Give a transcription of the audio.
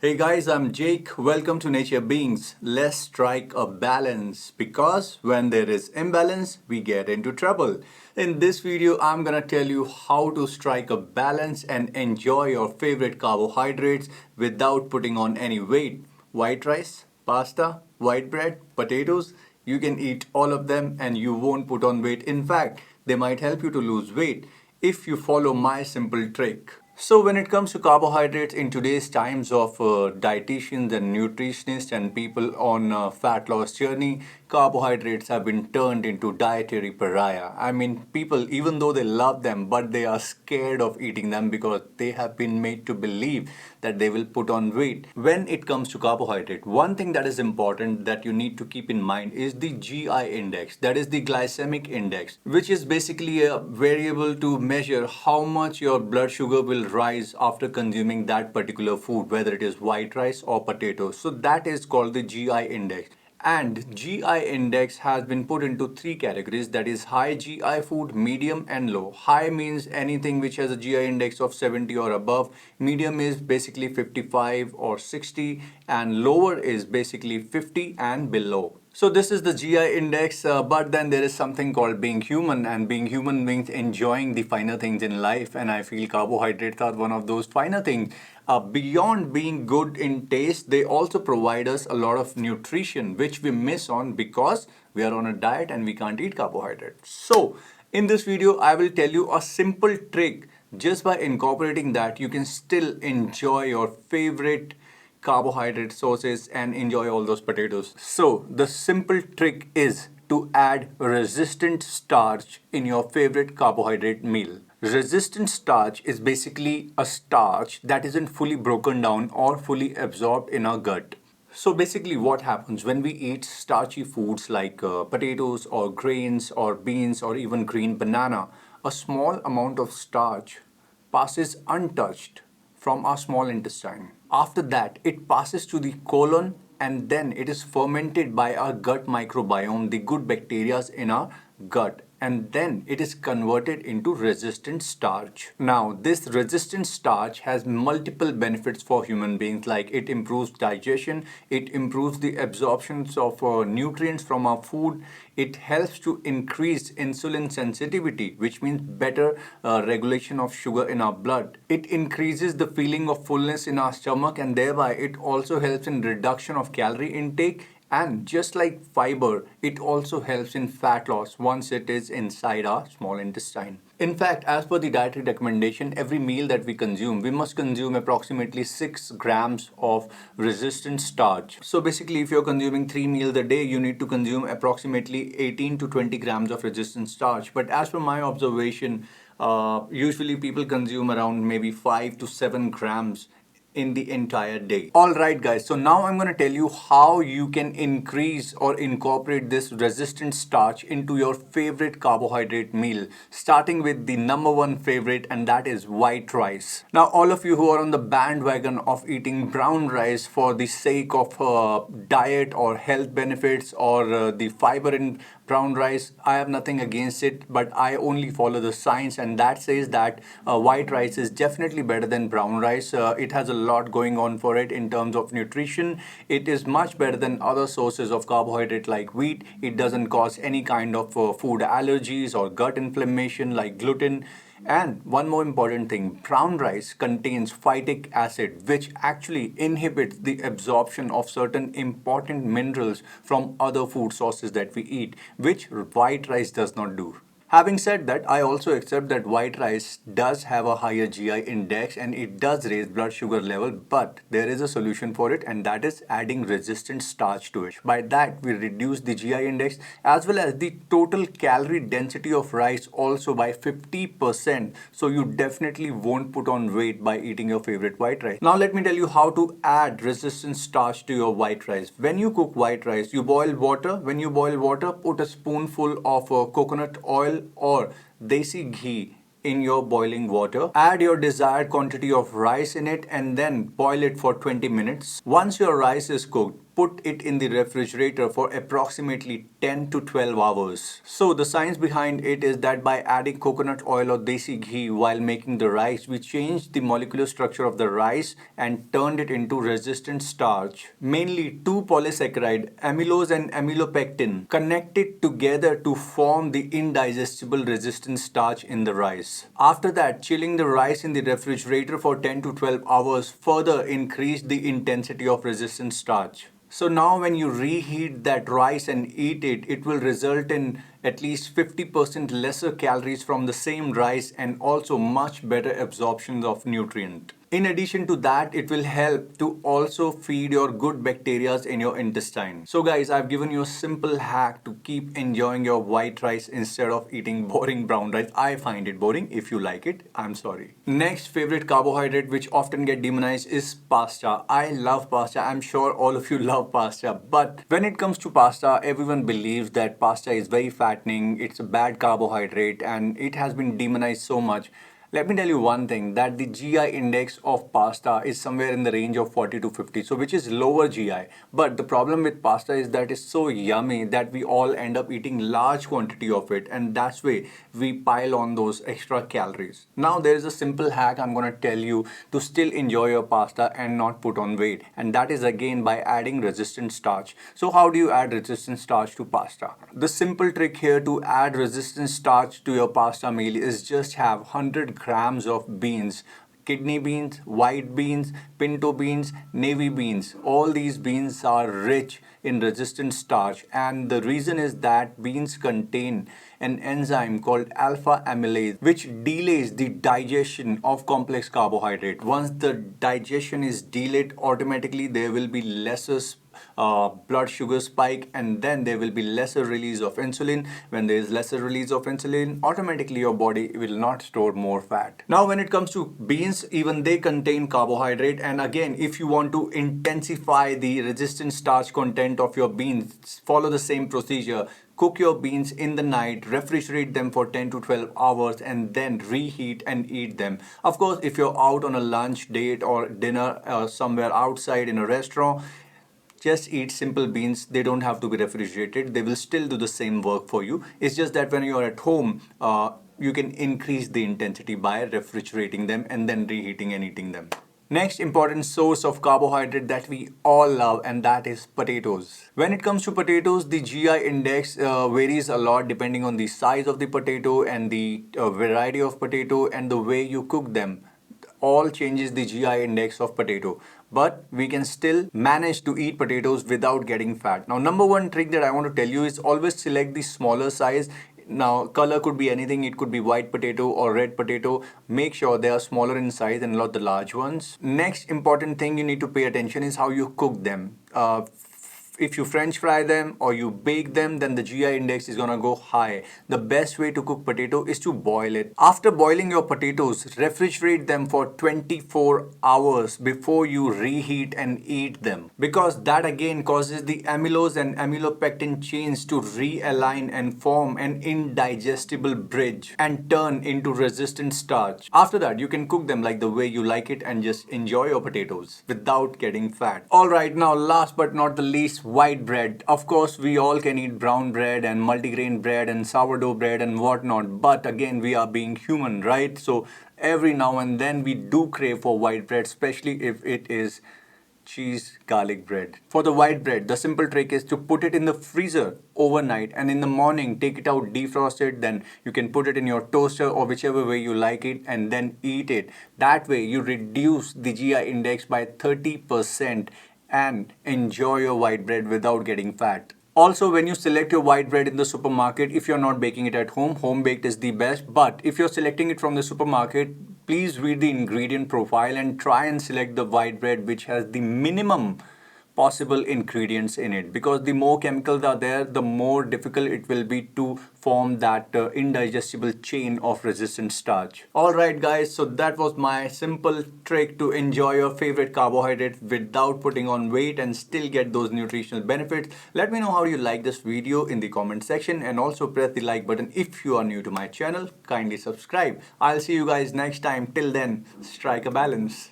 Hey guys, I'm Jake. Welcome to Nature Beings. Let's strike a balance because when there is imbalance, we get into trouble. In this video, I'm gonna tell you how to strike a balance and enjoy your favorite carbohydrates without putting on any weight. White rice, pasta, white bread, potatoes, you can eat all of them and you won't put on weight. In fact, they might help you to lose weight if you follow my simple trick. So when it comes to carbohydrates in today's times of dietitians and nutritionists and people on a fat loss journey, carbohydrates have been turned into dietary pariah. I mean, people, even though they love them, but they are scared of eating them because they have been made to believe that they will put on weight. When it comes to carbohydrate, one thing that is important that you need to keep in mind is the GI index, that is the glycemic index, which is basically a variable to measure how much your blood sugar will rise after consuming that particular food, whether it is white rice or potatoes. So that is called the GI index. And GI index has been put into three categories, that is high GI food, medium and low. High means anything which has a GI index of 70 or above. Medium is basically 55 or 60 and lower is basically 50 and below. So this is the GI index, but then there is something called being human, and being human means enjoying the finer things in life, and I feel carbohydrates are one of those finer things. Beyond being good in taste, they also provide us a lot of nutrition, which we miss on because we are on a diet and we can't eat carbohydrates. So in this video, I will tell you a simple trick. Just by incorporating that, you can still enjoy your favorite carbohydrate sources and enjoy all those potatoes. So the simple trick is to add resistant starch in your favorite carbohydrate meal. Resistant starch is basically a starch that isn't fully broken down or fully absorbed in our gut. So basically what happens when we eat starchy foods like potatoes or grains or beans or even green banana, a small amount of starch passes untouched from our small intestine. After that, it passes to the colon and then it is fermented by our gut microbiome, the good bacteria in our gut, and then it is converted into resistant starch. Now, this resistant starch has multiple benefits for human beings, like it improves digestion, it improves the absorptions of nutrients from our food, it helps to increase insulin sensitivity, which means better regulation of sugar in our blood. It increases the feeling of fullness in our stomach, and thereby it also helps in reduction of calorie intake. And just like fiber, it also helps in fat loss once it is inside our small intestine. In fact, as per the dietary recommendation, every meal that we consume, we must consume approximately 6 grams of resistant starch. So basically, if you're consuming 3 meals a day, you need to consume approximately 18 to 20 grams of resistant starch. But as per my observation, usually people consume around maybe 5 to 7 grams in the entire day. Alright guys, so now I'm going to tell you how you can increase or incorporate this resistant starch into your favorite carbohydrate meal, starting with the number one favorite, and that is white rice. Now all of you who are on the bandwagon of eating brown rice for the sake of diet or health benefits or the fiber in brown rice, I have nothing against it, but I only follow the science, and that says that white rice is definitely better than brown rice. It has a lot going on for it in terms of nutrition. It is much better than other sources of carbohydrate like wheat. It doesn't cause any kind of food allergies or gut inflammation like gluten. And one more important thing, brown rice contains phytic acid, which actually inhibits the absorption of certain important minerals from other food sources that we eat, which white rice does not do. Having said that, I also accept that white rice does have a higher GI index and it does raise blood sugar level, but there is a solution for it, and that is adding resistant starch to it. By that, we reduce the GI index as well as the total calorie density of rice also by 50%. So you definitely won't put on weight by eating your favorite white rice. Now let me tell you how to add resistant starch to your white rice. When you cook white rice, you boil water. When you boil water, put a spoonful of coconut oil or desi ghee in your boiling water. Add your desired quantity of rice in it and then boil it for 20 minutes. Once your rice is cooked, put it in the refrigerator for approximately 10 to 12 hours. So the science behind it is that by adding coconut oil or desi ghee while making the rice, we changed the molecular structure of the rice and turned it into resistant starch. Mainly two polysaccharide, amylose and amylopectin, connected together to form the indigestible resistant starch in the rice. After that, chilling the rice in the refrigerator for 10 to 12 hours further increased the intensity of resistant starch. So now when you reheat that rice and eat it, it will result in at least 50% lesser calories from the same rice and also much better absorption of nutrient. In addition to that, it will help to also feed your good bacteria in your intestine. So guys, I've given you a simple hack to keep enjoying your white rice instead of eating boring brown rice. I find it boring. If you like it, I'm sorry. Next favorite carbohydrate which often get demonized is pasta. I love pasta. I'm sure all of you love pasta. But when it comes to pasta, everyone believes that pasta is very fattening, it's a bad carbohydrate, and it has been demonized so much. Let me tell you one thing, that the GI index of pasta is somewhere in the range of 40 to 50, so which is lower GI. But the problem with pasta is that it's so yummy that we all end up eating large quantity of it, and that's why we pile on those extra calories. Now there is a simple hack I'm gonna tell you to still enjoy your pasta and not put on weight, and that is again by adding resistant starch. So how do you add resistant starch to pasta? The simple trick here to add resistant starch to your pasta meal is just have 100 grams of beans, kidney beans, white beans, pinto beans, navy beans. All these beans are rich in resistant starch, and the reason is that beans contain an enzyme called alpha amylase which delays the digestion of complex carbohydrate. Once the digestion is delayed, automatically there will be lesser blood sugar spike, and then there will be lesser release of insulin. When there is lesser release of insulin, automatically your body will not store more fat. Now when it comes to beans, even they contain carbohydrate, and again, if you want to intensify the resistant starch content of your beans, follow the same procedure. Cook your beans in the night, refrigerate them for 10 to 12 hours, and then reheat and eat them. Of course, if you're out on a lunch date or dinner somewhere outside in a restaurant, just eat simple beans. They don't have to be refrigerated. They will still do the same work for you. It's just that when you're at home, you can increase the intensity by refrigerating them and then reheating and eating them. Next important source of carbohydrate that we all love, and that is potatoes. When it comes to potatoes, the GI index varies a lot depending on the size of the potato and the variety of potato and the way you cook them. All changes the GI index of potato, but we can still manage to eat potatoes without getting fat. Now, number one trick that I want to tell you is always select the smaller size. Now, color could be anything. It could be white potato or red potato. Make sure they are smaller in size and not the large ones. Next important thing you need to pay attention is how you cook them. If you French fry them or you bake them, then the GI index is gonna go high. The best way to cook potato is to boil it. After boiling your potatoes, refrigerate them for 24 hours before you reheat and eat them, because that again causes the amylose and amylopectin chains to realign and form an indigestible bridge and turn into resistant starch. After that, you can cook them like the way you like it and just enjoy your potatoes without getting fat. Alright, now last but not the least, white bread. Of course, we all can eat brown bread and multigrain bread and sourdough bread and whatnot, but again, we are being human, right? So every now and then we do crave for white bread, especially if it is cheese garlic bread. For the white bread, the simple trick is to put it in the freezer overnight, and in the morning take it out, defrost it, then you can put it in your toaster or whichever way you like it, and then eat it. That way you reduce the GI index by 30% and enjoy your white bread without getting fat. Also, when you select your white bread in the supermarket, if you're not baking it at home, home baked is the best. But if you're selecting it from the supermarket, please read the ingredient profile and try and select the white bread which has the minimum possible ingredients in it, because the more chemicals are there, the more difficult it will be to form that indigestible chain of resistant starch. Alright guys, so that was my simple trick to enjoy your favorite carbohydrate without putting on weight and still get those nutritional benefits. Let me know how you like this video in the comment section, and also press the like button if you are new to my channel. Kindly subscribe. I'll see you guys next time. Till then, strike a balance.